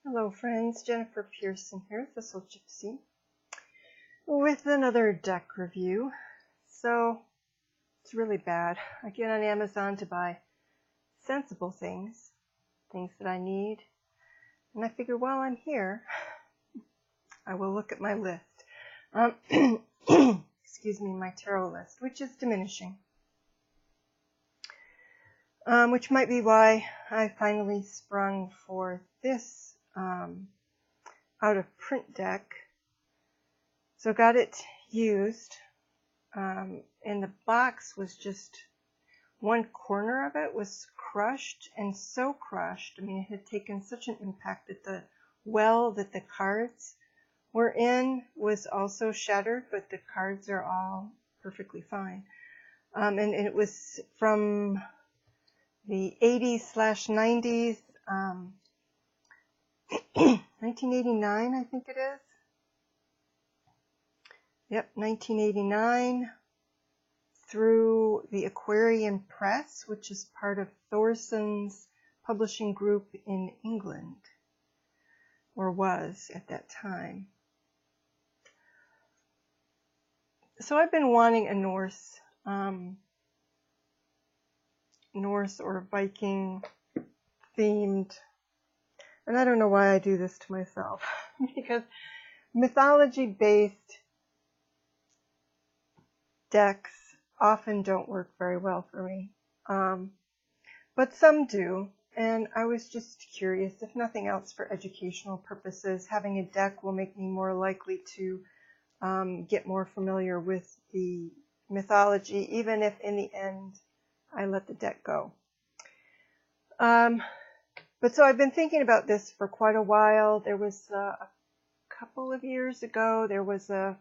Hello friends, Jennifer Pearson here, Thistle Gypsy, with another deck review. So, it's really bad. I get on Amazon to buy sensible things that I need, and I figure while I'm here, I will look at my list. Excuse me, my tarot list, which is diminishing. Which might be why I finally sprung for this out of print deck. So got it used, and the box was just, one corner of it was crushed, and so crushed, I mean it had taken such an impact that the well that the cards were in was also shattered, but the cards are all perfectly fine. And it was from the 80s/90s, 1989 I think it is. Yep, 1989, through the Aquarian Press, which is part of Thorson's publishing group in England, or was at that time. So I've been wanting a Norse or Viking themed, and I don't know why I do this to myself, because mythology based decks often don't work very well for me, but some do, and I was just curious, if nothing else for educational purposes, having a deck will make me more likely to get more familiar with the mythology, even if in the end I let the deck go. But so I've been thinking about this for quite a while. There was a couple of years ago, there was a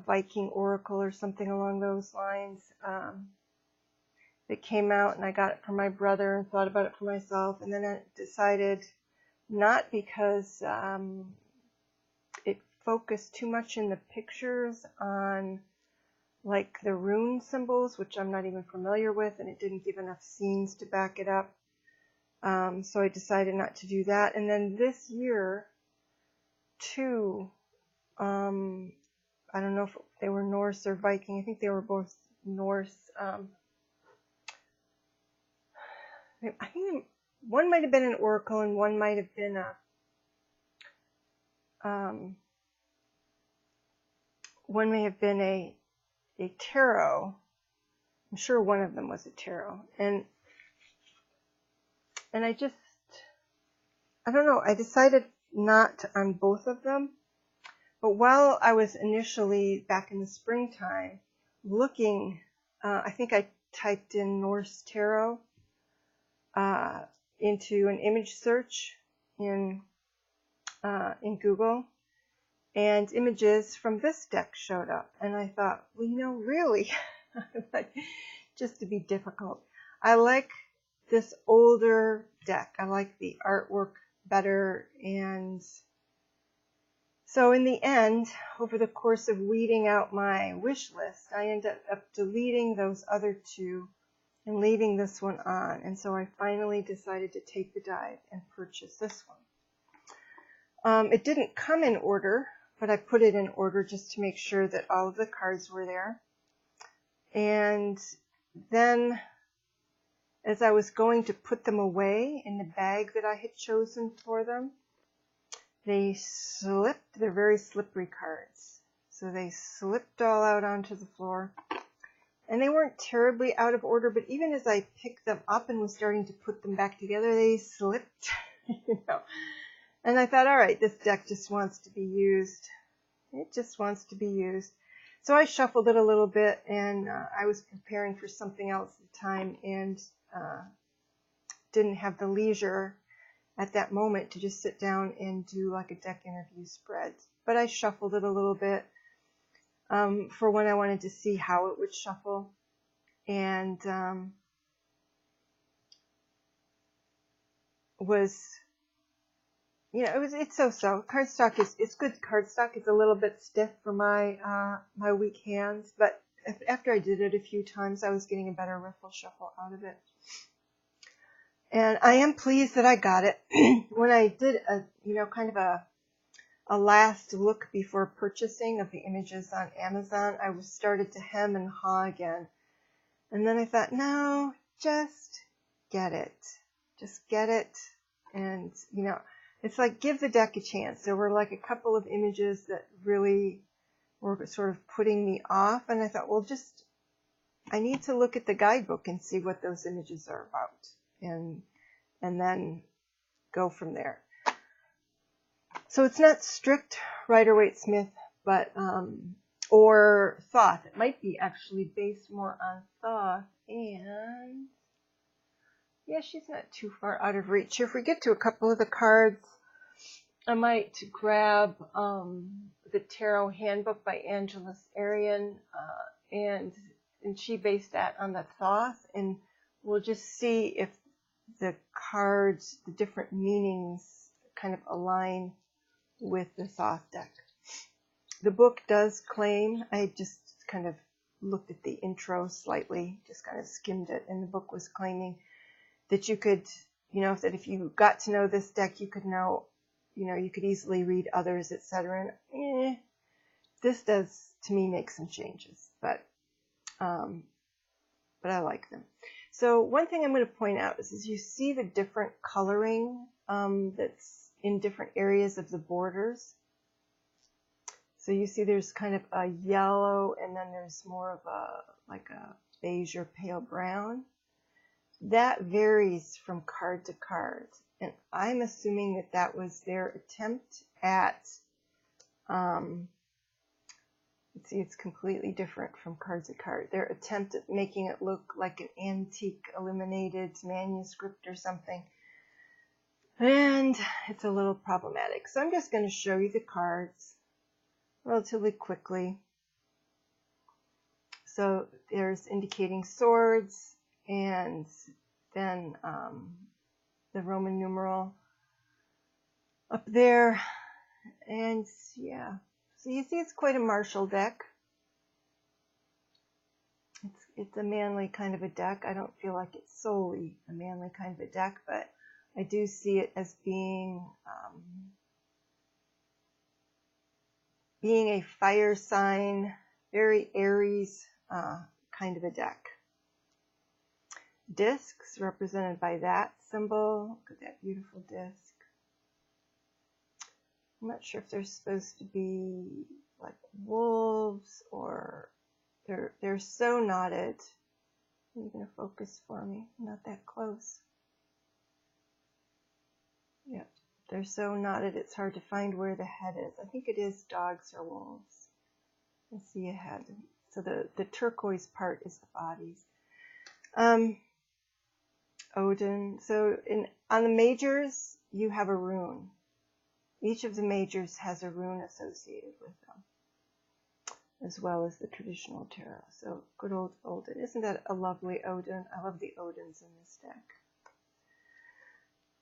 Viking Oracle or something along those lines that came out, and I got it for my brother and thought about it for myself, and then I decided, not because it focused too much in the pictures on like the rune symbols, which I'm not even familiar with, and it didn't give enough scenes to back it up. So I decided not to do that. And then this year, too, I don't know if they were Norse or Viking. I think they were both Norse. I think one might have been an oracle and one might have been a tarot. I'm sure one of them was a tarot. And I don't know, I decided not on both of them. But while I was initially, back in the springtime, looking, I think I typed in Norse tarot into an image search in Google, and images from this deck showed up, and I thought, well, you know, really, just to be difficult, I like this older deck. I like the artwork better, and so in the end, over the course of weeding out my wish list, I ended up deleting those other two and leaving this one on, and so I finally decided to take the dive and purchase this one. It didn't come in order, but I put it in order just to make sure that all of the cards were there. And then, as I was going to put them away in the bag that I had chosen for them, they slipped. They're very slippery cards. So they slipped all out onto the floor. And they weren't terribly out of order, but even as I picked them up and was starting to put them back together, they slipped. You know. And I thought, all right, this deck just wants to be used. It just wants to be used. So I shuffled it a little bit, and I was preparing for something else at the time, and didn't have the leisure at that moment to just sit down and do like a deck interview spread. But I shuffled it a little bit for when I wanted to see how it would shuffle. And it's so-so. Cardstock is good. Cardstock is a little bit stiff for my my weak hands, but after I did it a few times, I was getting a better riffle shuffle out of it. And I am pleased that I got it. When I did a, kind of a last look before purchasing of the images on Amazon, I was started to hem and haw again. And then I thought, no, just get it. Just get it. And, it's like give the deck a chance. There were like a couple of images that really were sort of putting me off. And I thought, well, I need to look at the guidebook and see what those images are about. And then go from there. So it's not strict Rider-Waite-Smith, but or Thoth. It might be actually based more on Thoth, and yeah, she's not too far out of reach. If we get to a couple of the cards, I might grab the Tarot Handbook by Angeles Arian, and she based that on the Thoth, and we'll just see if the cards, the different meanings, kind of align with the Thoth deck. The book does claim, I just kind of looked at the intro slightly, just kind of skimmed it, and the book was claiming that you could, that if you got to know this deck, you could know, you could easily read others, etc. And this does, to me, make some changes, but I like them. So one thing I'm going to point out is you see the different coloring that's in different areas of the borders. So you see there's kind of a yellow, and then there's more of like a beige or pale brown. That varies from card to card. And I'm assuming that that was their attempt at, let's see, it's completely different from card to card. Their attempt at making it look like an antique illuminated manuscript or something. And it's a little problematic. So I'm just going to show you the cards relatively quickly. So there's indicating swords, and then the Roman numeral up there. And yeah, so you see it's quite a martial deck. It's a manly kind of a deck. I don't feel like it's solely a manly kind of a deck, but I do see it as being a fire sign, very Aries kind of a deck. Discs represented by that symbol. Look at that beautiful disc. I'm not sure if they're supposed to be like wolves, or they're so knotted. Are you going to focus for me? I'm not that close. Yep, they're so knotted it's hard to find where the head is. I think it is dogs or wolves. I see a head. So the turquoise part is the bodies. Odin. So on the majors, you have a rune. Each of the majors has a rune associated with them, as well as the traditional tarot. So good old Odin. Isn't that a lovely Odin? I love the Odins in this deck.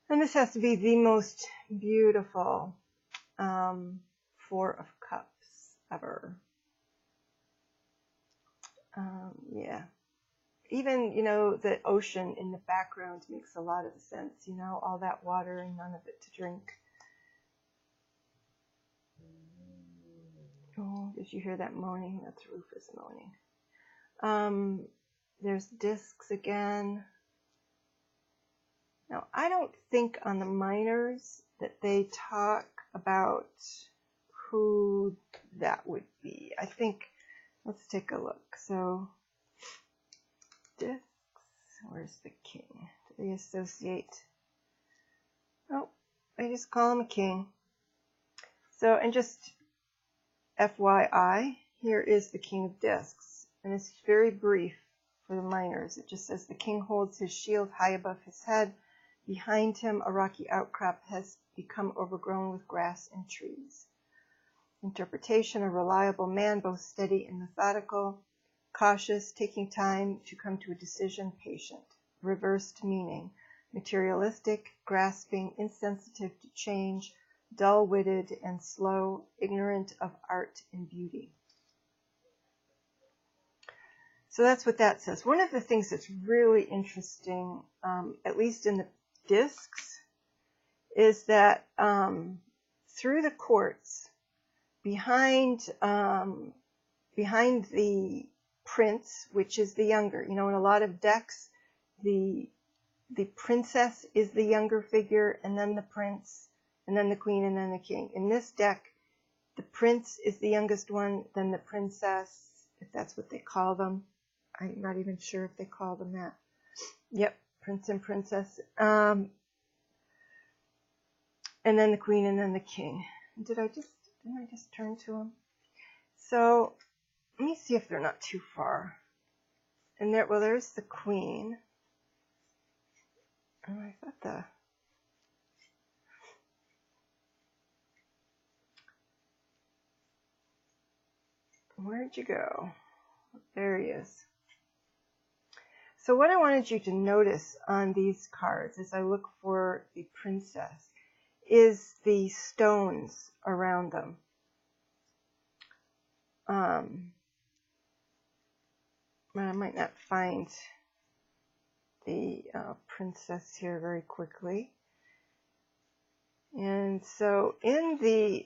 And this has to be the most beautiful Four of Cups ever. Yeah. Even, the ocean in the background makes a lot of sense. All that water and none of it to drink. Oh, did you hear that moaning? That's Rufus moaning. There's discs again. Now, I don't think on the minors that they talk about who that would be. I think, let's take a look. So, discs, where's the king? Do they associate? Oh, I just call him a king. So, and just FYI, here is the king of discs. And it's very brief for the minors. It just says the king holds his shield high above his head. Behind him, a rocky outcrop has become overgrown with grass and trees. Interpretation: a reliable man, both steady and methodical, cautious, taking time to come to a decision, patient. Reversed meaning: materialistic, grasping, insensitive to change, dull-witted and slow, ignorant of art and beauty. So that's what that says. One of the things that's really interesting, at least in discs is that through the quartz, behind the prince, which is the younger, in a lot of decks, the princess is the younger figure, and then the prince, and then the queen, and then the king. In this deck, the prince is the youngest one, then the princess, if that's what they call them. I'm not even sure if they call them that. Yep, prince and princess. And then the queen, and then the king. Didn't I just turn to them? So let me see if they're not too far. And there's the queen. Oh, I thought where'd you go? There he is. So what I wanted you to notice on these cards as I look for the princess is the stones around them. I might not find the princess here very quickly. And so in the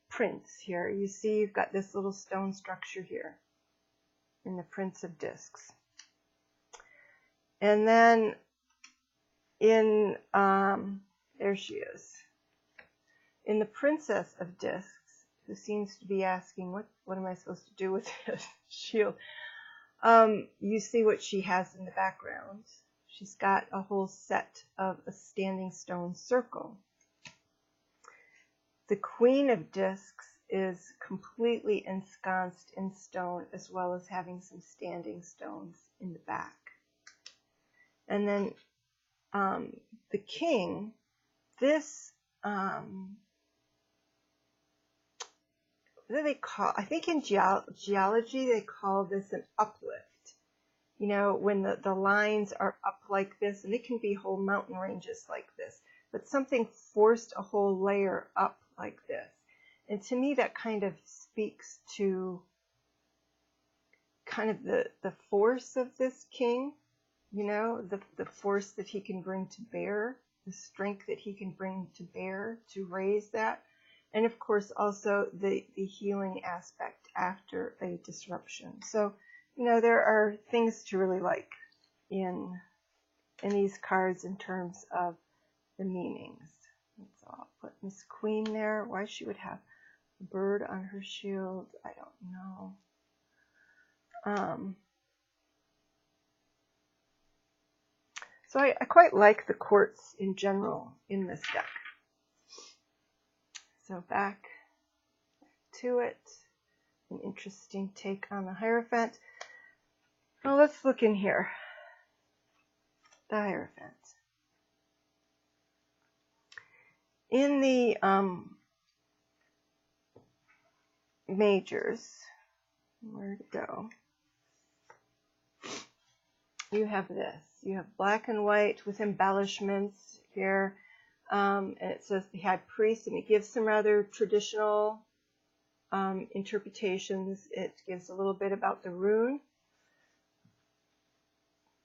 prince here, you see you've got this little stone structure here in the Prince of Discs. And then in, there she is. In the Princess of Discs, who seems to be asking, what am I supposed to do with this shield? You see what she has in the background. She's got a whole set of a standing stone circle. The Queen of Discs is completely ensconced in stone, as well as having some standing stones in the back. And then the King, this, what do they call, I think in geology they call this an uplift. When the lines are up like this, and it can be whole mountain ranges like this, but something forced a whole layer up like this. And to me, that kind of speaks to kind of the force of this king, the force that he can bring to bear, the strength that he can bring to bear to raise that. And of course, also the healing aspect after a disruption. So, there are things to really like in these cards in terms of the meanings. So I'll put Miss Queen there. Why she would have a bird on her shield, I don't know. So I quite like the quartz in general in this deck. So back to it. An interesting take on the Hierophant. Well, let's look in here. The Hierophant. In the majors, where'd it go? You have this. You have black and white with embellishments here. And it says the High Priest, and it gives some rather traditional interpretations. It gives a little bit about the rune.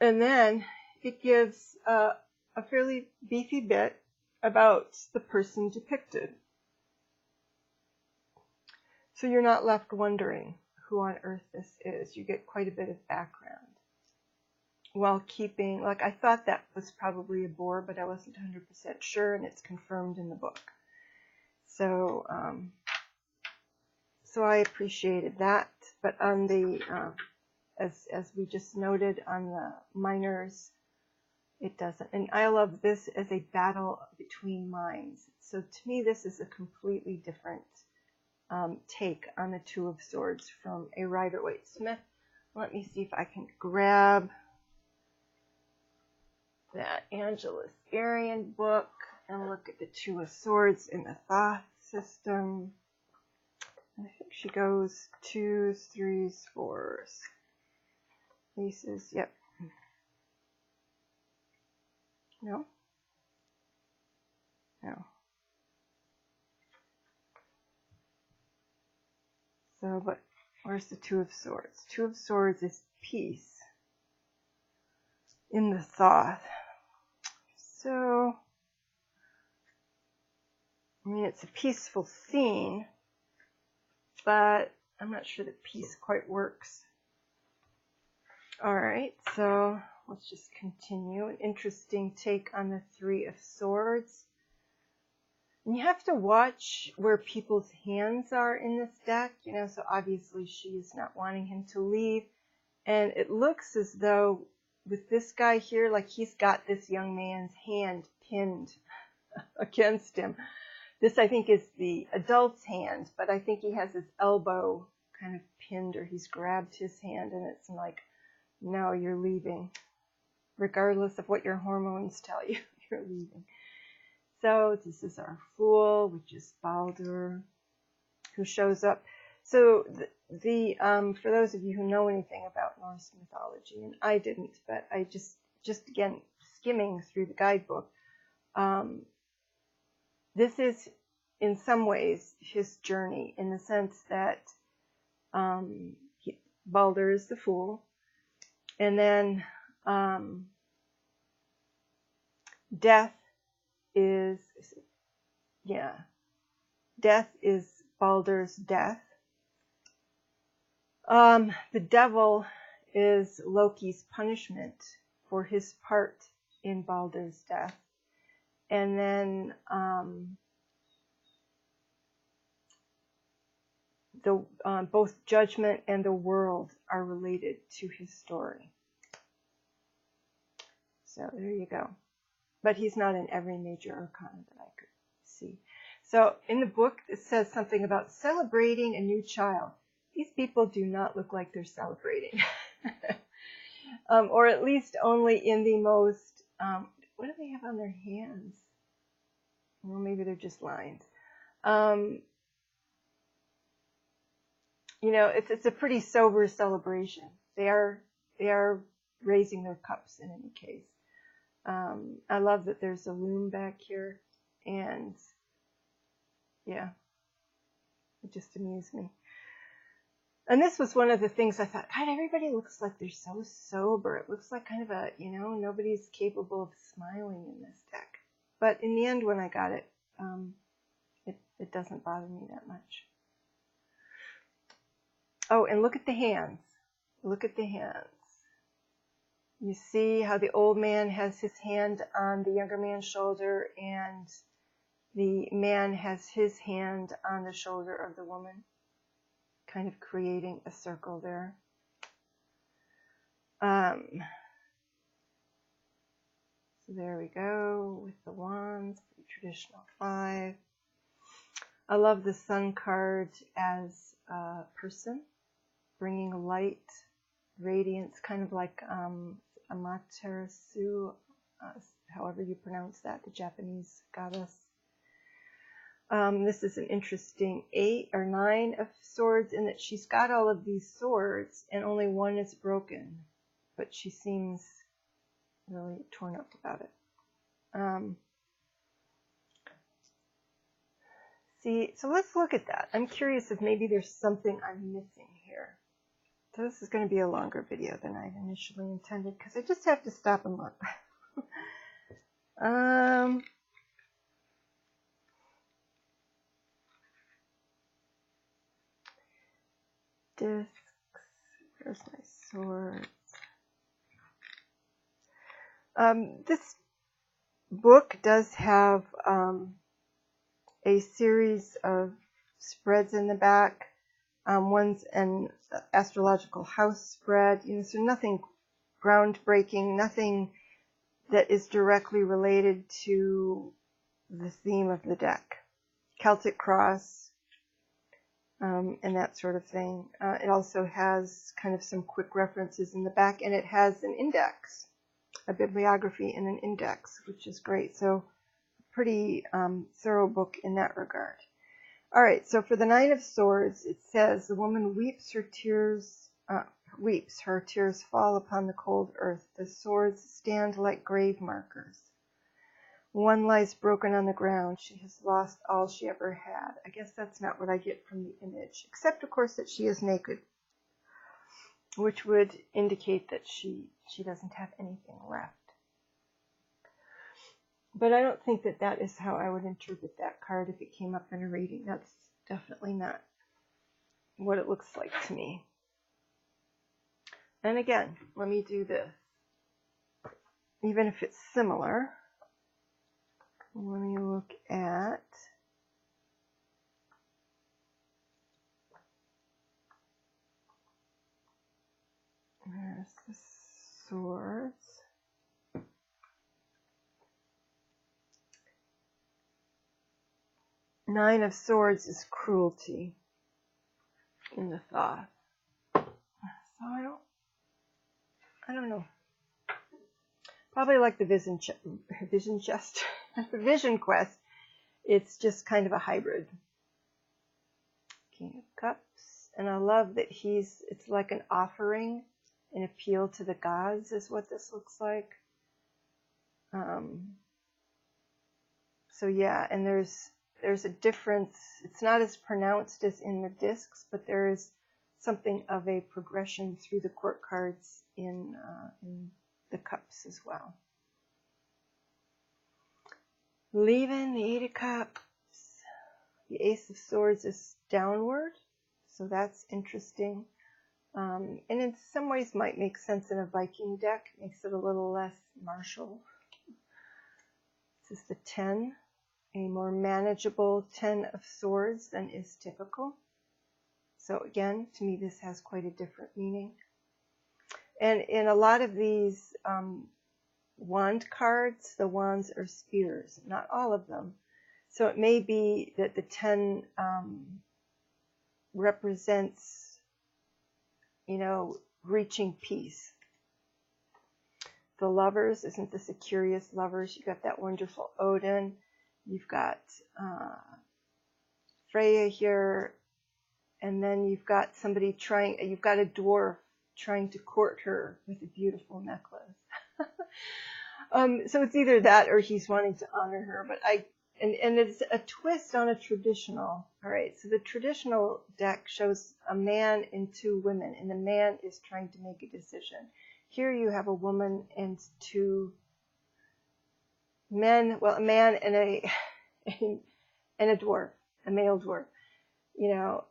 And then it gives a fairly beefy bit about the person depicted. So you're not left wondering who on earth this is. You get quite a bit of background. While keeping, I thought that was probably a bore, but I wasn't 100% sure, and it's confirmed in the book. So, so I appreciated that. But on the, as we just noted on the minors, it doesn't. And I love this as a battle between minds. So to me, this is a completely different take on the Two of Swords from a Rider-Waite-Smith. Let me see if I can grab that Angelus Arian book and look at the Two of Swords in the Thoth system. And I think she goes 2s, 3s, 4s. Aces, yep. No? No. So, but where's the Two of Swords? Two of Swords is peace in the Thoth. So, I mean, it's a peaceful scene, but I'm not sure that peace quite works. All right, so let's just continue. An interesting take on the Three of Swords. And you have to watch where people's hands are in this deck, you know, so obviously she is not wanting him to leave. And it looks as though with this guy here, like he's got this young man's hand pinned against him. This, I think, is the adult's hand, but I think he has his elbow kind of pinned, or he's grabbed his hand, and it's like, no, you're leaving. Regardless of what your hormones tell you, you're leaving. So this is our Fool, which is Baldur, who shows up. So for those of you who know anything about Norse mythology, and I didn't, but I just again, skimming through the guidebook, this is, in some ways, his journey, in the sense that Baldur is the Fool, and then death is Baldur's death. The devil is Loki's punishment for his part in Baldur's death. And then both judgment and the world are related to his story. So there you go. But he's not in every major arcana that I could see. So in the book, it says something about celebrating a new child. These people do not look like they're celebrating. Or at least only in the most, what do they have on their hands? Well, maybe they're just lines. You know, it's a pretty sober celebration. They are raising their cups in any case. I love that there's a loom back here, and yeah, it just amused me. And this was one of the things I thought, God, everybody looks like they're so sober. It looks like kind of a, you know, nobody's capable of smiling in this deck. But in the end, when I got it, it doesn't bother me that much. Oh, and look at the hands. Look at the hands. You see how the old man has his hand on the younger man's shoulder, and the man has his hand on the shoulder of the woman, kind of creating a circle there. So there we go with the wands, the traditional 5. I love the sun card as a person, bringing light, radiance, kind of like Amaterasu, however you pronounce that, the Japanese goddess. This is an interesting 8 or 9 of swords, in that she's got all of these swords and only one is broken, but she seems really torn up about it. See, so let's look at that. I'm curious if maybe there's something I'm missing here. So this is going to be a longer video than I initially intended, because I just have to stop and look. Discs. Where's my swords? This book does have a series of spreads in the back. One's an astrological house spread, you know, so nothing groundbreaking, nothing that is directly related to the theme of the deck. Celtic cross, and that sort of thing. It also has kind of some quick references in the back, and it has an index, a bibliography and an index, which is great. So pretty thorough book in that regard. All right, so for the 9 of Swords, it says, the woman weeps, her tears fall upon the cold earth. The swords stand like grave markers. One lies broken on the ground. She has lost all she ever had. I guess that's not what I get from the image, except, of course, that she is naked, which would indicate that she doesn't have anything left. But I don't think that that is how I would interpret that card if it came up in a reading. That's definitely not what it looks like to me. And again, let me do this. Even if it's similar, let me look at there's the swords. Nine of Swords is cruelty in the thought. So I don't know. Probably like the vision chest, the vision quest. It's just kind of a hybrid. King of Cups, and I love that it's like an offering, an appeal to the gods is what this looks like. So yeah, and there's a difference. It's not as pronounced as in the discs, but there is something of a progression through the court cards in the cups as well. Leaving the Eight of Cups. The Ace of Swords is downward, so that's interesting. And in some ways might make sense in a Viking deck. Makes it a little less martial. This is the 10, a more manageable 10 of Swords than is typical. So again, to me this has quite a different meaning. And in a lot of these wand cards, the wands are spears, not all of them. So it may be that the 10 represents, reaching peace. The Lovers, isn't this a curious Lovers? You've got that wonderful Odin. You've got Freya here. And then you've got you've got a dwarf trying to court her with a beautiful necklace. So it's either that or he's wanting to honor her. But and it's a twist on a traditional. All right, so the traditional deck shows a man and two women, and the man is trying to make a decision. Here you have a woman and two men, well, a man and a dwarf, a male dwarf,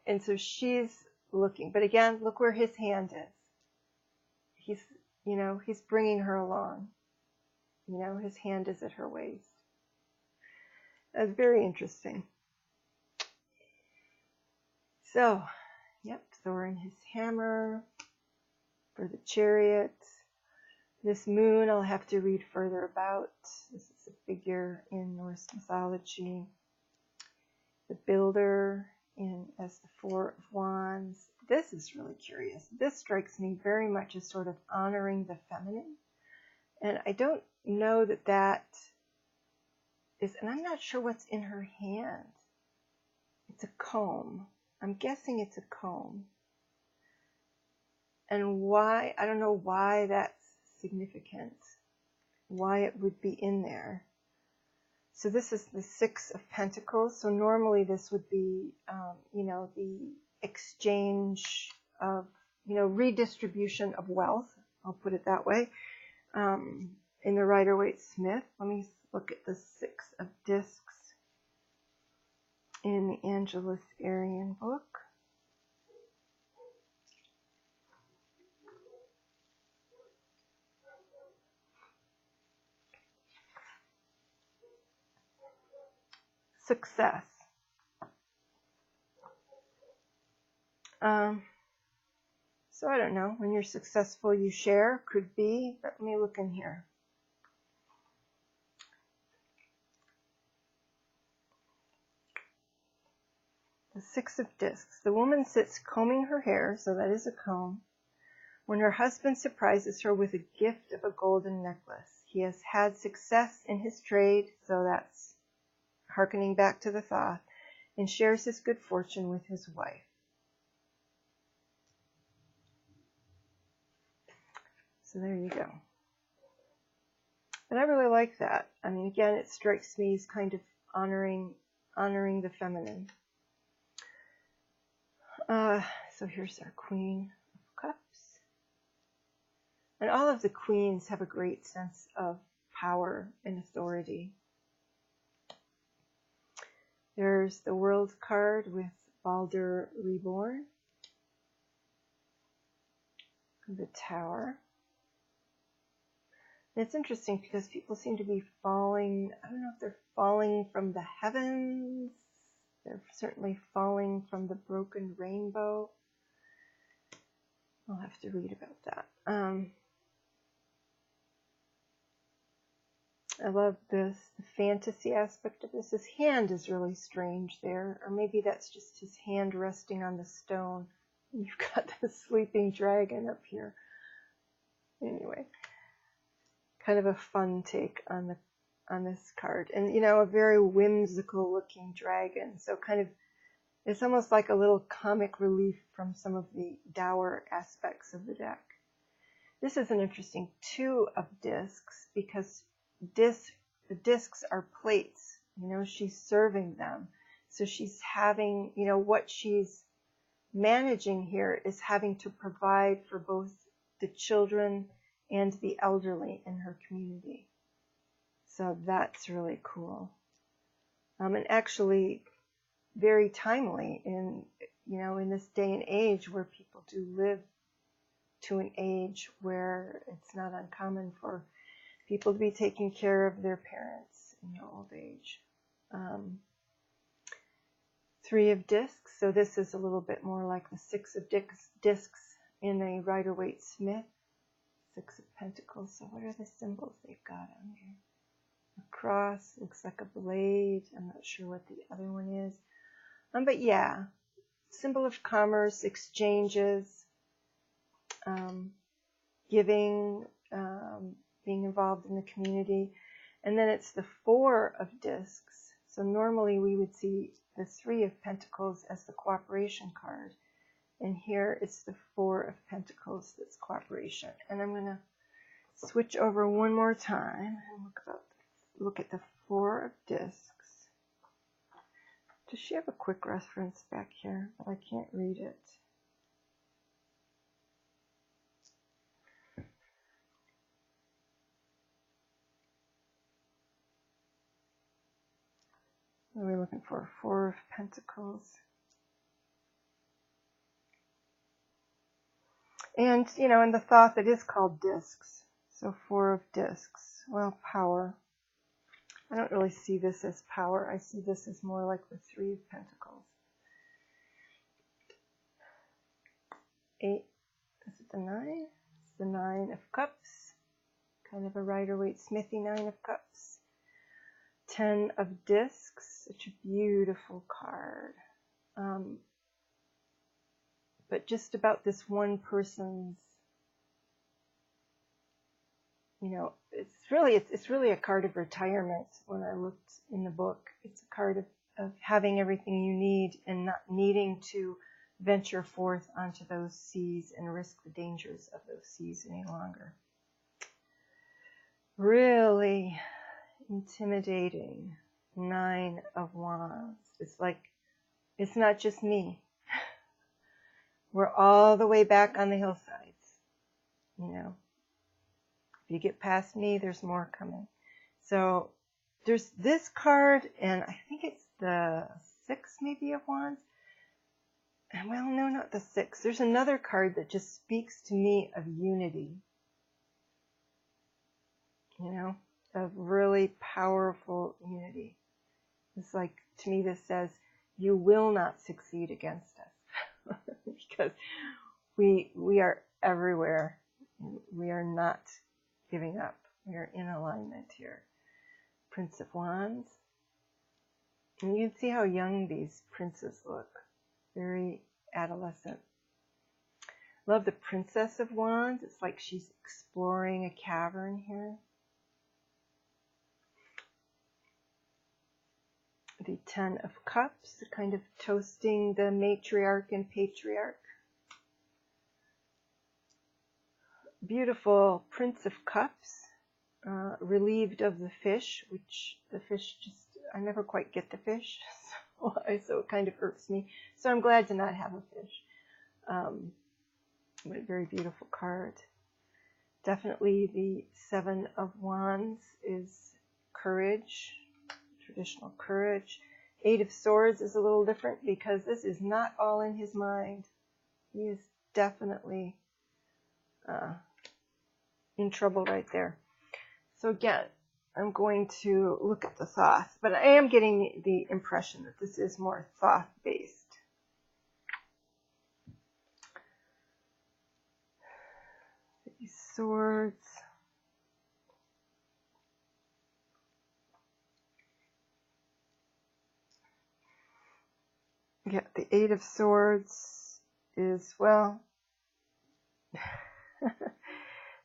and so she's looking. But again, look where his hand is. He's bringing her along. His hand is at her waist. That's very interesting. So, yep, Thor and his hammer for the Chariot. This moon I'll have to read further about. This is a figure in Norse mythology. The Builder as the Four of Wands. This is really curious. This strikes me very much as sort of honoring the feminine. And I don't know that is, and I'm not sure what's in her hand. It's a comb. I'm guessing it's a comb. And why, I don't know why that's significant, why it would be in there. So this is the Six of Pentacles. So normally this would be, the exchange of, redistribution of wealth. I'll put it that way. In the Rider-Waite-Smith, let me look at the Six of Discs in the Angelus Arian book. Success. So I don't know, when you're successful you share, could be, but let me look in here. The Six of Discs. The woman sits combing her hair, so that is a comb, when her husband surprises her with a gift of a golden necklace. He has had success in his trade, so that's hearkening back to the Thoth, and shares his good fortune with his wife. So there you go. And I really like that. I mean, again, it strikes me as kind of honoring the feminine. So here's our Queen of Cups. And all of the queens have a great sense of power and authority. There's the World card with Balder Reborn. The Tower. And it's interesting because people seem to be falling, I don't know if they're falling from the heavens. They're certainly falling from the broken rainbow. I'll have to read about that. I love this, the fantasy aspect of this. His hand is really strange there, or maybe that's just his hand resting on the stone. You've got the sleeping dragon up here. Anyway, kind of a fun take on this card, and you know, a very whimsical looking dragon. So kind of, it's almost like a little comic relief from some of the dour aspects of the deck. This is an interesting 2 of discs because the discs are plates. You know, she's serving them, so she's having, you know, what she's managing here is having to provide for both the children and the elderly in her community. So that's really cool. And actually very timely in, you know, in this day and age where people do live to an age where it's not uncommon for people to be taking care of their parents in their old age. 3 of discs, so this is a little bit more like the 6 of discs in a Rider-Waite-Smith. 6 of Pentacles, so what are the symbols they've got on here? A cross, looks like a blade, I'm not sure what the other one is. But yeah, symbol of commerce, exchanges, giving, being involved in the community. And then it's the 4 of discs. So normally we would see the 3 of Pentacles as the cooperation card. And here it's the 4 of Pentacles that's cooperation. And I'm going to switch over one more time and look at the 4 of discs. Does she have a quick reference back here? But I can't read it. What are we looking for? 4 of Pentacles. And, you know, in the thought that is called discs. So 4 of discs. Well, power. I don't really see this as power. I see this as more like the 3 of Pentacles. 8. Is it the 9? It's the 9 of Cups. Kind of a Rider-Waite-Smithy 9 of Cups. 10 of discs, such a beautiful card. But just about this one person's, you know, it's really a card of retirement. When I looked in the book, it's a card of having everything you need and not needing to venture forth onto those seas and risk the dangers of those seas any longer. Really intimidating 9 of Wands. It's like, it's not just me. We're all the way back on the hillsides. You know, if you get past me, there's more coming. So there's this card, and I think it's the 6 maybe of Wands. And well, no, not the 6. There's another card that just speaks to me of unity. You know, of really powerful unity. It's like, to me, this says, you will not succeed against us. Because we are everywhere. We are not giving up. We are in alignment here. Prince of Wands. And you can see how young these princes look. Very adolescent. Love the Princess of Wands. It's like she's exploring a cavern here. The 10 of Cups, kind of toasting the matriarch and patriarch. Beautiful Prince of Cups, relieved of the fish, which the fish just, I never quite get the fish, so it kind of irks me. So I'm glad to not have a fish. But very beautiful card. Definitely the 7 of Wands is courage. Traditional courage. Eight of Swords is a little different because this is not all in his mind. He is definitely in trouble right there. So again, I'm going to look at the Thoth, but I am getting the impression that this is more Thoth-based. These swords. Yeah, the Eight of Swords is, well,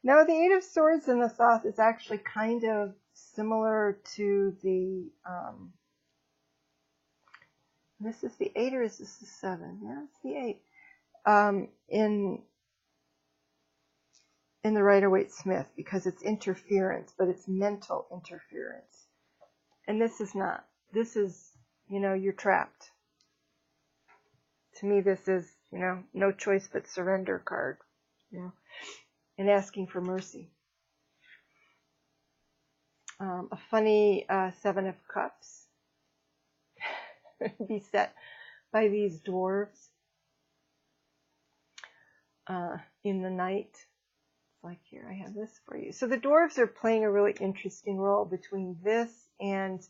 no, the Eight of Swords and the Thoth is actually kind of similar to the, this is the 8 or is this the 7? Yeah, it's the 8. In the Rider-Waite-Smith, because it's interference, but it's mental interference. And this is not. This is, you're trapped. To me, this is, no choice but surrender card, and asking for mercy. A funny 7 of Cups beset by these dwarves in the night. It's like, here, I have this for you. So the dwarves are playing a really interesting role between this and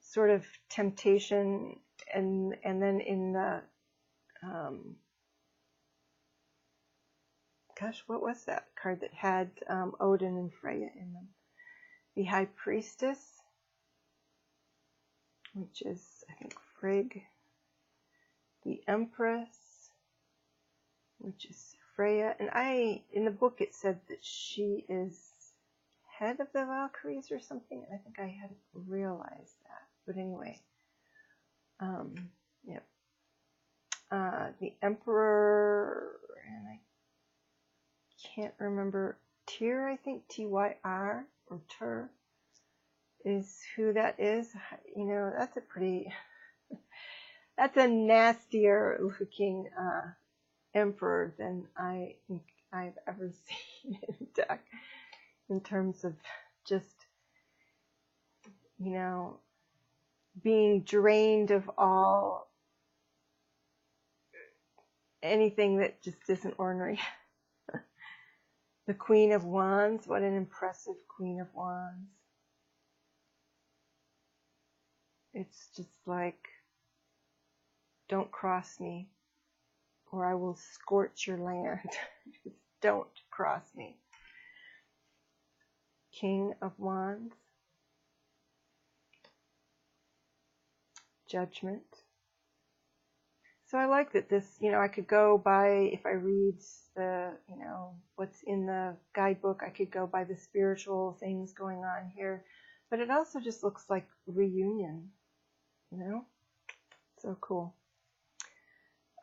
sort of temptation, and then in the gosh, what was that card that had Odin and Freya in them? The High Priestess, which is, I think, Frigg. The Empress, which is Freya. And in the book it said that she is head of the Valkyries or something. I think I hadn't realized that. But anyway, yeah. The Emperor, and I can't remember, Tyr, I think, Tyr, or Tyr, is who that is. That's a pretty, that's a nastier looking emperor than I think I've ever seen in a deck, in terms of just, being drained of all, anything that just isn't ornery. The Queen of Wands, what an impressive Queen of Wands. It's just like, don't cross me, or I will scorch your land. Just don't cross me. King of Wands. Judgment. So I like that this, I could go by, if I read the, what's in the guidebook, I could go by the spiritual things going on here. But it also just looks like reunion, So cool.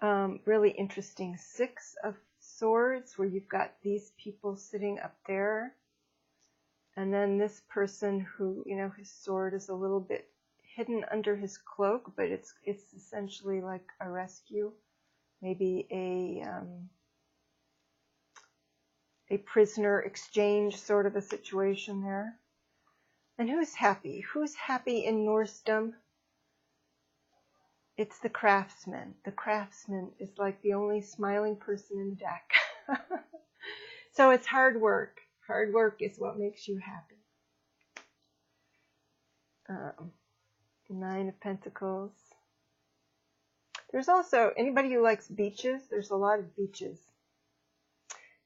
Really interesting 6 of Swords, where you've got these people sitting up there. And then this person who, his sword is a little bit hidden under his cloak, but it's essentially like a rescue, maybe a prisoner exchange sort of a situation there. And who's happy? Who's happy in Norsedom? It's the craftsman. The craftsman is like the only smiling person in the deck. So it's hard work. Hard work is what makes you happy. 9 of Pentacles. There's also, anybody who likes beaches, there's a lot of beaches.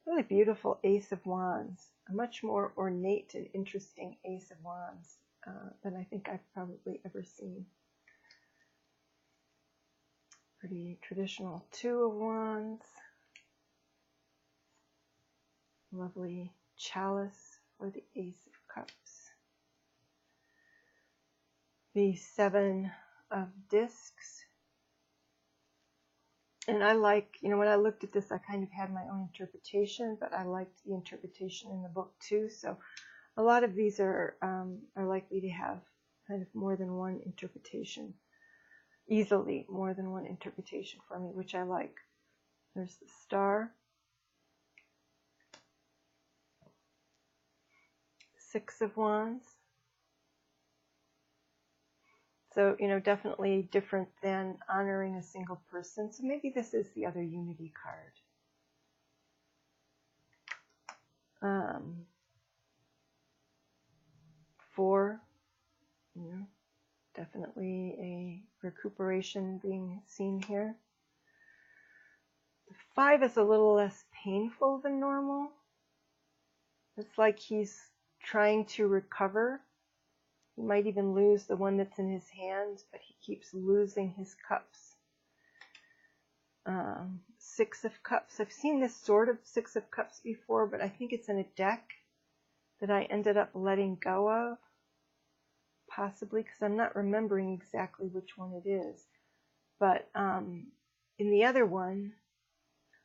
Really beautiful Ace of Wands. A much more ornate and interesting Ace of Wands than I think I've probably ever seen. Pretty traditional 2 of Wands. Lovely chalice for the Ace of Cups. The 7 of Discs. And I like, when I looked at this, I kind of had my own interpretation, but I liked the interpretation in the book too. So a lot of these are likely to have kind of more than one interpretation. Easily more than one interpretation for me, which I like. There's the Star. 6 of Wands. So, you know, definitely different than honoring a single person. So maybe this is the other unity card. 4, you know, definitely a recuperation being seen here. 5 is a little less painful than normal. It's like he's trying to recover. He might even lose the one that's in his hand, but he keeps losing his cups. 6 of Cups. I've seen this sort of 6 of Cups before, but I think it's in a deck that I ended up letting go of. Possibly, because I'm not remembering exactly which one it is. But in the other one,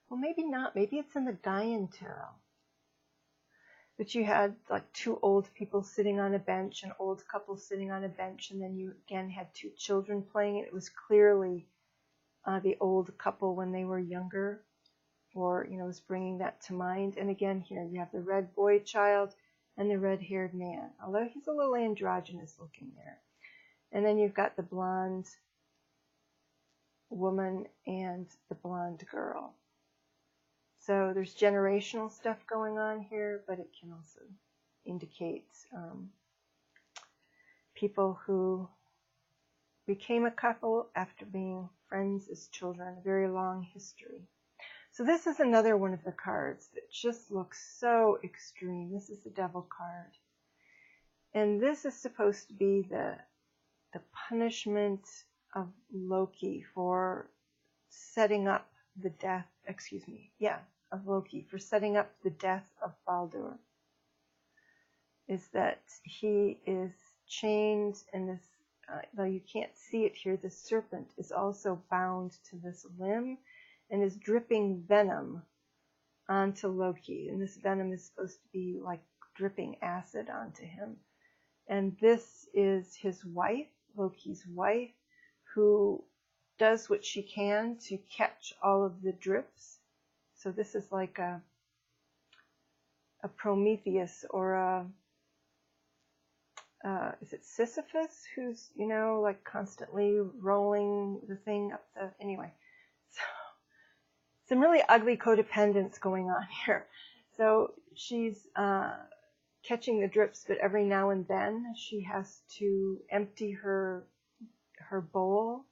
well, maybe not. Maybe it's in the Gaian Tarot. But you had like 2 old people sitting on a bench, an old couple sitting on a bench, and then you again had 2 children playing it. It was clearly the old couple when they were younger, or, you know, was bringing that to mind. And again, here you have the red boy child and the red-haired man, although he's a little androgynous looking there. And then you've got the blonde woman and the blonde girl. So there's generational stuff going on here, but it can also indicate people who became a couple after being friends as children, a very long history. So this is another one of the cards that just looks so extreme. This is the Devil card. And this is supposed to be the punishment of Loki for setting up the death, of Loki, for setting up the death of Baldur. Is that he is chained, and this, though you can't see it here, the serpent is also bound to this limb and is dripping venom onto Loki. And this venom is supposed to be like dripping acid onto him. And this is his wife, Loki's wife, who does what she can to catch all of the drips. So this is like a Prometheus, or is it Sisyphus, who's, you know, like constantly rolling the thing up the, anyway. So some really ugly codependence going on here. So she's catching the drips, but every now and then she has to empty her bowl,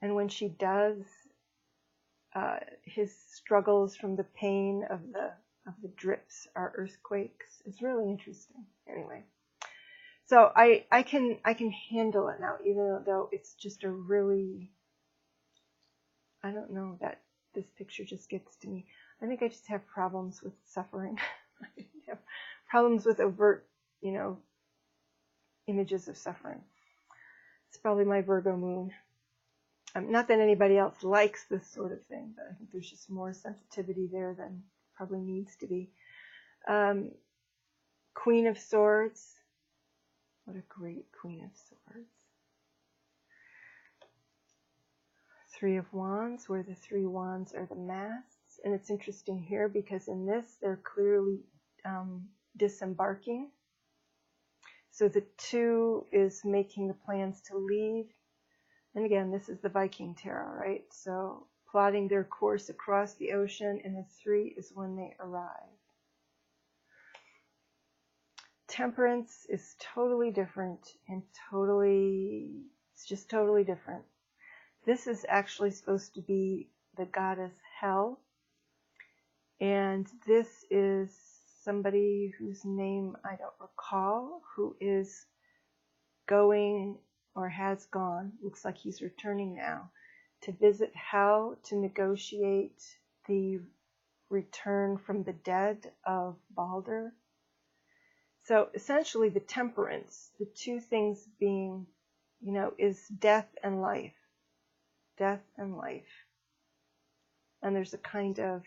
and when she does, his struggles from the pain of the drips are earthquakes. It's really interesting. Anyway, so I can handle it now, even though it's just a really, I don't know, that this picture just gets to me. I think I just have problems with suffering. I have problems with overt, you know, images of suffering. It's probably my Virgo moon. Not that anybody else likes this sort of thing, but I think there's just more sensitivity there than probably needs to be. Queen of Swords. What a great Queen of Swords. 3 of Wands, where the 3 wands are the masts. And it's interesting here because in this, they're clearly disembarking. So the 2 is making the plans to leave. And again, this is the Viking Tarot, right? So plotting their course across the ocean, and the 3 is when they arrive. Temperance is totally different, and it's just totally different. This is actually supposed to be the goddess Hel, and this is somebody whose name I don't recall, who is going, or has gone, looks like he's returning now, to visit Hel to negotiate the return from the dead of Baldur. So essentially the temperance, the 2 things being, you know, is death and life. Death and life. And there's a kind of,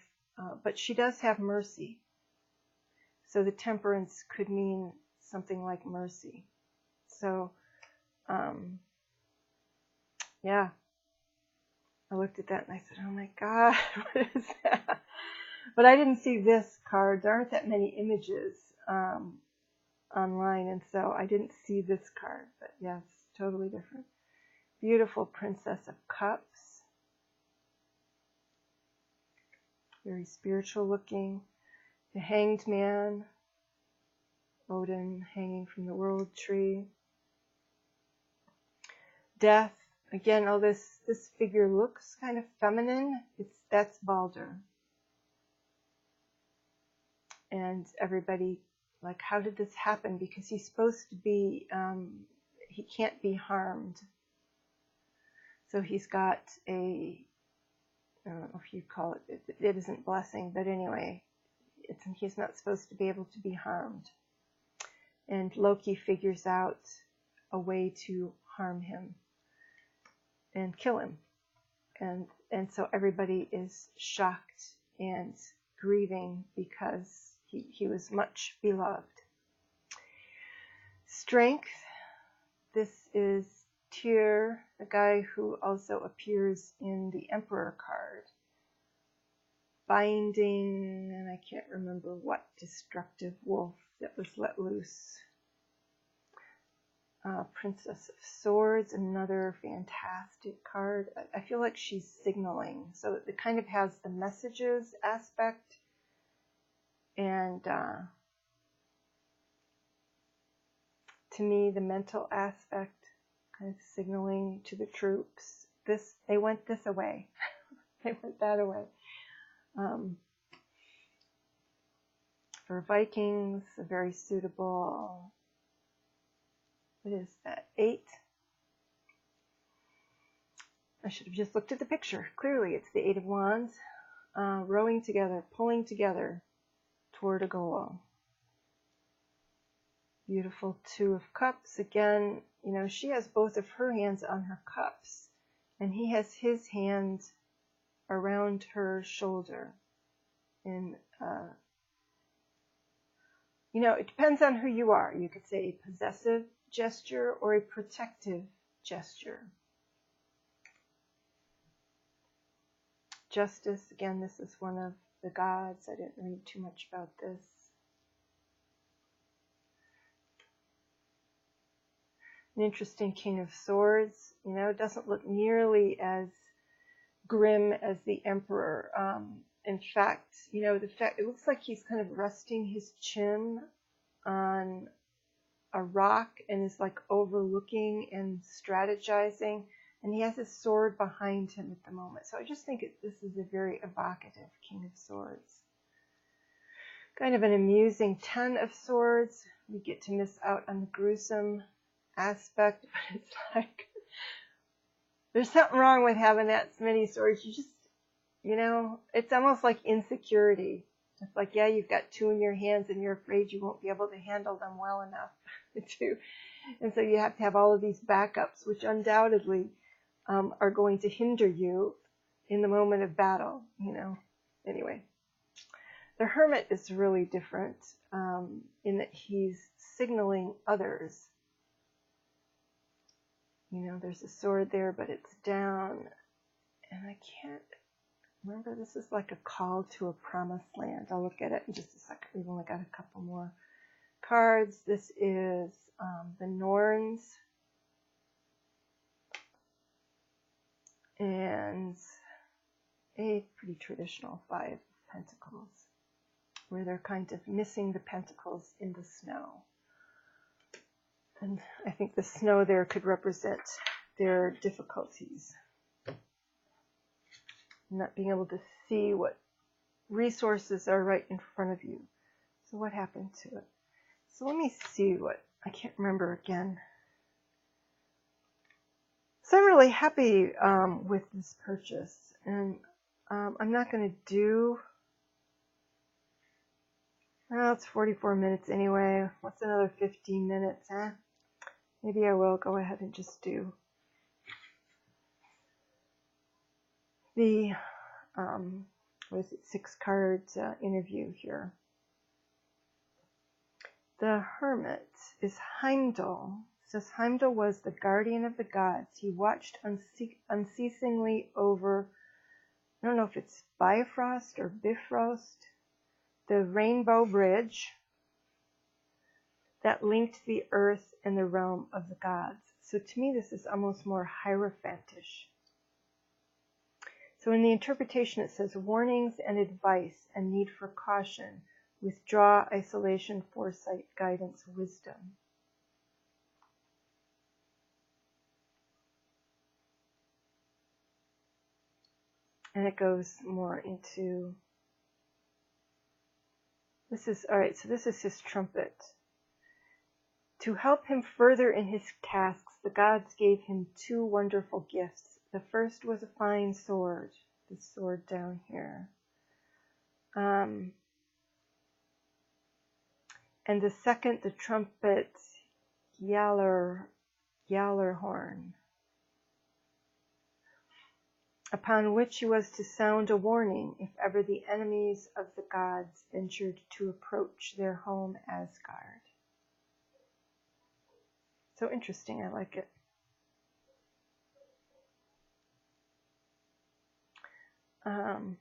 but she does have mercy. So the temperance could mean something like mercy. So, yeah, I looked at that and I said, oh my God, what is that? But I didn't see this card. There aren't that many images online, and so I didn't see this card. But yes, totally different. Beautiful Princess of Cups. Very spiritual looking. The Hanged Man. Odin hanging from the World Tree. Death. Again, this figure looks kind of feminine. That's Balder. And everybody, like, how did this happen? Because he's supposed to be, he can't be harmed. So he's got a, I don't know if you call it, it isn't blessing, but anyway, he's not supposed to be able to be harmed. And Loki figures out a way to harm him and kill him. And so everybody is shocked and grieving because he was much beloved. Strength. This is Tyr, the guy who also appears in the Emperor card. Binding, and I can't remember what destructive wolf that was let loose. Princess of Swords, another fantastic card. I feel like she's signaling. So it kind of has the messages aspect and to me the mental aspect, kind of signaling to the troops. They went this away. They went that away. For Vikings, a very suitable, what is that, 8? I should have just looked at the picture. Clearly, it's the 8 of Wands, rowing together, pulling together toward a goal. Beautiful 2 of Cups. Again, you know, she has both of her hands on her cups, and he has his hand around her shoulder. And, you know, it depends on who you are. You could say a possessive gesture or a protective gesture. Justice, again, this is one of the gods. I didn't read too much about this. An interesting King of Swords. You know, it doesn't look nearly as grim as the Emperor. In fact, you know, it looks like he's kind of resting his chin on a rock and is like overlooking and strategizing, and he has his sword behind him at the moment. So I just think this is a very evocative King of Swords. Kind of an amusing 10 of Swords. We get to miss out on the gruesome aspect, but it's like there's something wrong with having that many swords. You just, you know, it's almost like insecurity. It's like, yeah, you've got 2 in your hands and you're afraid you won't be able to handle them well enough to. And so you have to have all of these backups, which undoubtedly are going to hinder you in the moment of battle, you know. Anyway, the Hermit is really different in that he's signaling others. You know, there's a sword there, but it's down. And I can't remember, this is like a call to a promised land. I'll look at it in just a second. We've only got a couple more cards. This is the Norns. And a pretty traditional 5 of Pentacles, where they're kind of missing the pentacles in the snow. And I think the snow there could represent their difficulties. Not being able to see what resources are right in front of you. So what happened to it? So let me see what, I can't remember again. So I'm really happy with this purchase. And I'm not going to do, well, it's 44 minutes anyway. What's another 15 minutes, huh? Maybe I will go ahead and just do the, what is it, 6 cards interview here. The Hermit is Heimdall. It says Heimdall was the guardian of the gods. He watched unceasingly over, I don't know if it's Bifrost or Bifrost, the rainbow bridge that linked the earth and the realm of the gods. So to me, this is almost more Hierophantish. So in the interpretation, it says warnings and advice and need for caution, withdraw, isolation, foresight, guidance, wisdom. And it goes more into, this is, all right, so this is his trumpet. To help him further in his tasks, the gods gave him 2 wonderful gifts. The first was a fine sword, this sword down here. And the second, the trumpet, Gjallarhorn, upon which he was to sound a warning if ever the enemies of the gods ventured to approach their home Asgard. So interesting, I like it. And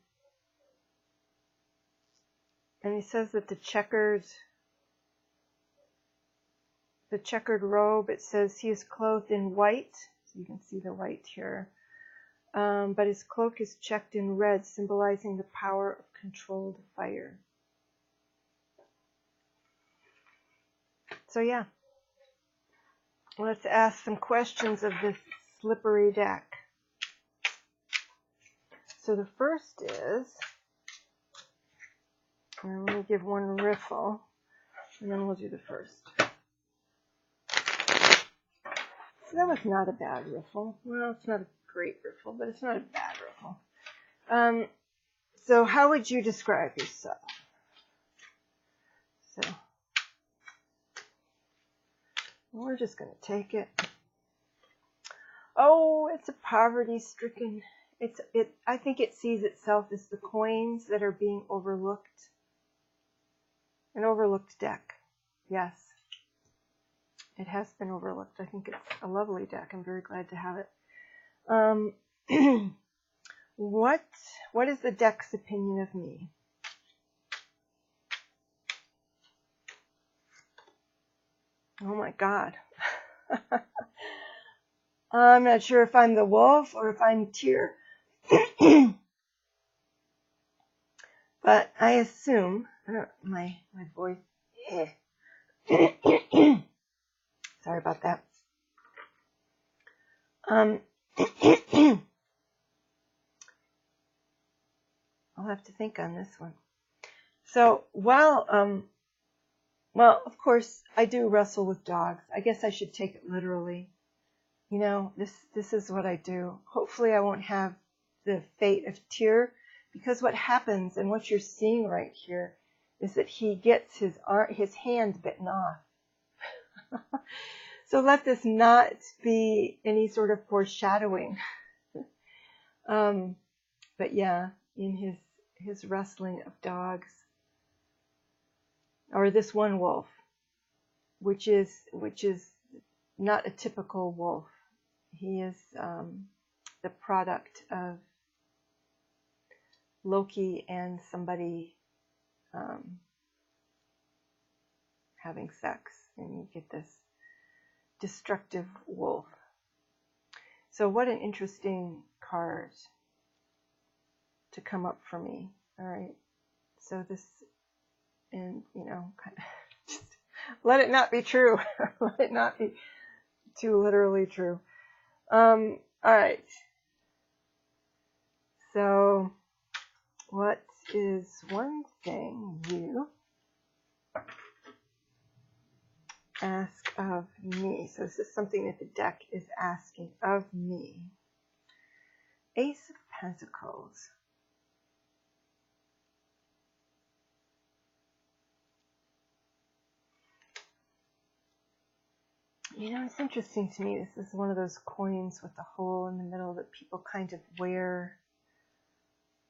he says that the checkered robe, it says he is clothed in white. So you can see the white here. But his cloak is checked in red, symbolizing the power of controlled fire. So yeah, let's ask some questions of this slippery deck. So the first is, and let me give one riffle, and then we'll do the first. So that was not a bad riffle. Well, it's not a great riffle, but it's not a bad riffle. So how would you describe yourself? So we're just going to take it. Oh, it's a poverty-stricken. I think it sees itself as the coins that are being overlooked. An overlooked deck. Yes. It has been overlooked. I think it's a lovely deck. I'm very glad to have it. What is the deck's opinion of me? Oh my God. I'm not sure if I'm the wolf or if I'm Tyr. But I assume, my voice, sorry about that. I'll have to think on this one. So while, well, of course, I do wrestle with dogs. I guess I should take it literally. You know, this is what I do. Hopefully I won't have the fate of Tyr, because what happens, and what you're seeing right here, is that he gets his hand bitten off. So let this not be any sort of foreshadowing. But yeah, in his wrestling of dogs, or this one wolf, which is not a typical wolf. He is the product of Loki and somebody having sex, and you get this destructive wolf. So what an interesting card to come up for me. All right, so this, and you know, kind of just let it not be true. Let it not be too literally true. All right, so what is one thing you ask of me? So this is something that the deck is asking of me. Ace of Pentacles. You know, it's interesting to me. This is one of those coins with a hole in the middle that people kind of wear.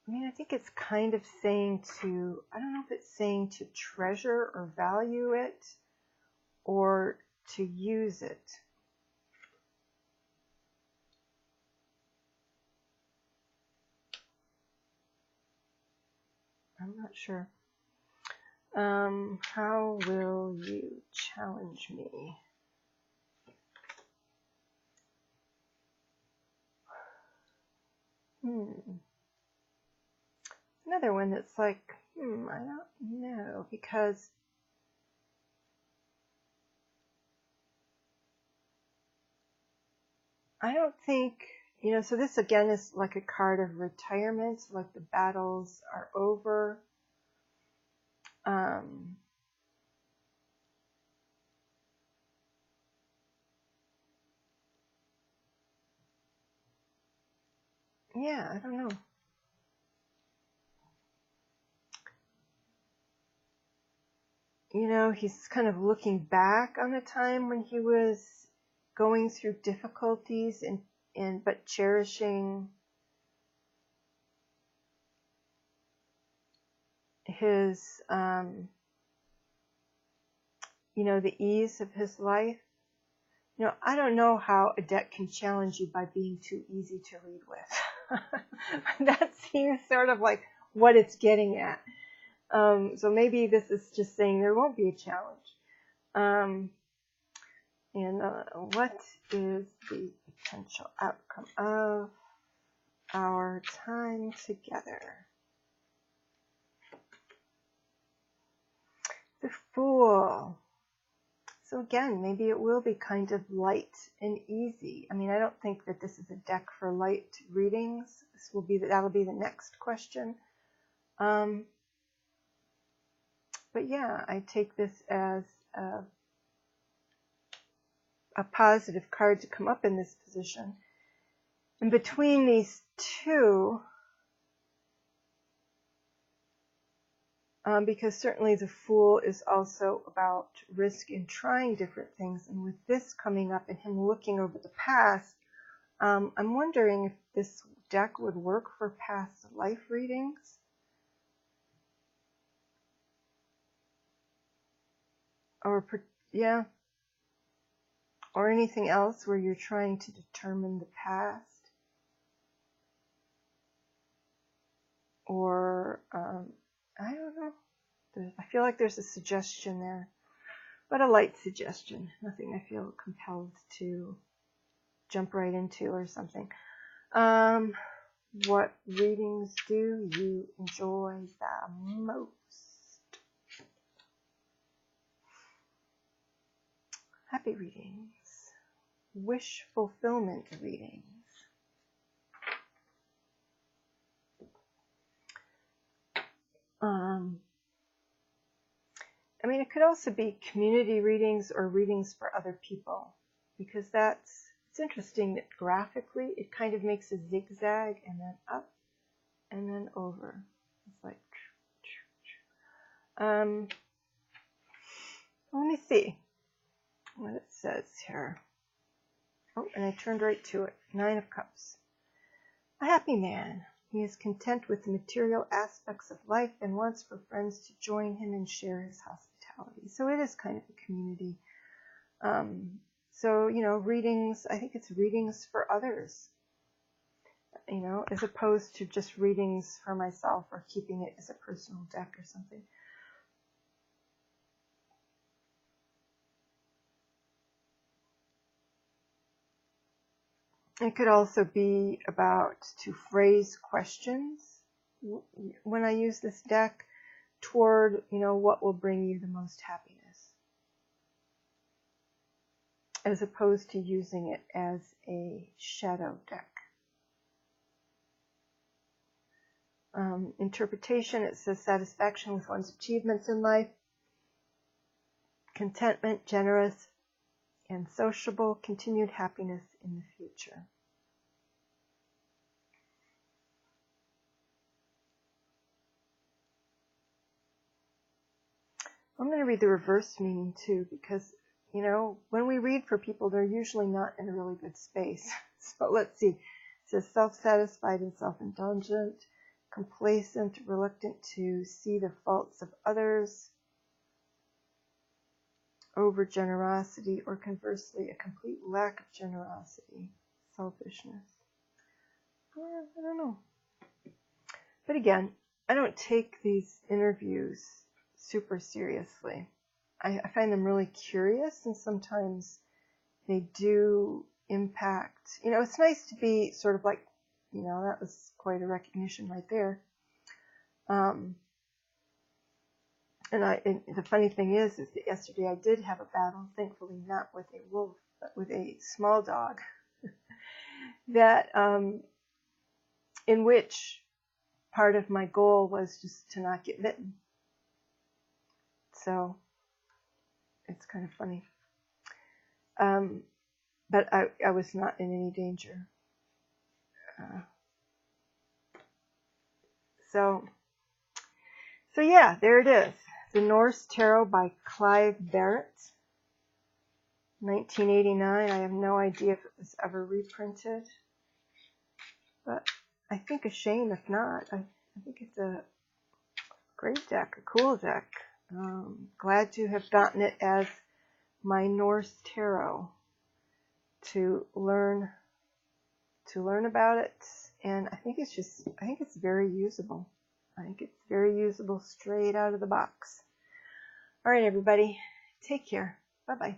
I mean, I think it's kind of saying to, I don't know if it's saying to treasure or value it, or to use it. I'm not sure. How will you challenge me? Another one that's like, I don't know, because I don't think, so this again is like a card of retirement, like the battles are over. Yeah, I don't know. He's kind of looking back on a time when he was going through difficulties but cherishing his, the ease of his life. I don't know how a deck can challenge you by being too easy to read with. That seems sort of like what it's getting at. So maybe this is just saying there won't be a challenge. What is the potential outcome of our time together? The Fool. So again, maybe it will be kind of light and easy. I mean, I don't think that this is a deck for light readings. That'll be the next question. But yeah, I take this as a positive card to come up in this position. And between these two, because certainly the Fool is also about risk in trying different things. And with this coming up and him looking over the past, I'm wondering if this deck would work for past life readings. Or anything else where you're trying to determine the past. Or, I don't know. I feel like there's a suggestion there, but a light suggestion. Nothing I feel compelled to jump right into or something. What readings do you enjoy the most? Happy readings. Wish fulfillment readings. I mean, it could also be community readings or readings for other people, because it's interesting that graphically it kind of makes a zigzag and then up and then over. It's like, let me see what it says here. Oh, and I turned right to it. 9 of Cups. A happy man. He is content with the material aspects of life and wants for friends to join him and share his hospitality. So it is kind of a community. So, readings, I think it's readings for others, as opposed to just readings for myself or keeping it as a personal deck or something. It could also be about to phrase questions when I use this deck toward, what will bring you the most happiness, as opposed to using it as a shadow deck. Interpretation, it says satisfaction with one's achievements in life, contentment, generous and sociable, continued happiness in the future. I'm going to read the reverse meaning too, because, when we read for people, they're usually not in a really good space. So let's see. It says self-satisfied and self-indulgent, complacent, reluctant to see the faults of others, over generosity, or conversely, a complete lack of generosity, selfishness. I don't know. But again, I don't take these interviews super seriously. I find them really curious, and sometimes they do impact. It's nice to be sort of like you know, that was quite a recognition right there. And the funny thing is that yesterday I did have a battle, thankfully not with a wolf, but with a small dog, that in which part of my goal was just to not get bitten. So it's kind of funny. But I was not in any danger. So yeah, there it is. The Norse Tarot by Clive Barrett, 1989. I have no idea if it was ever reprinted, but I think a shame if not. I think it's a great deck, a cool deck. Glad to have gotten it as my Norse Tarot to learn about it, and I think it's very usable. I think it's very usable straight out of the box. All right, everybody, take care. Bye-bye.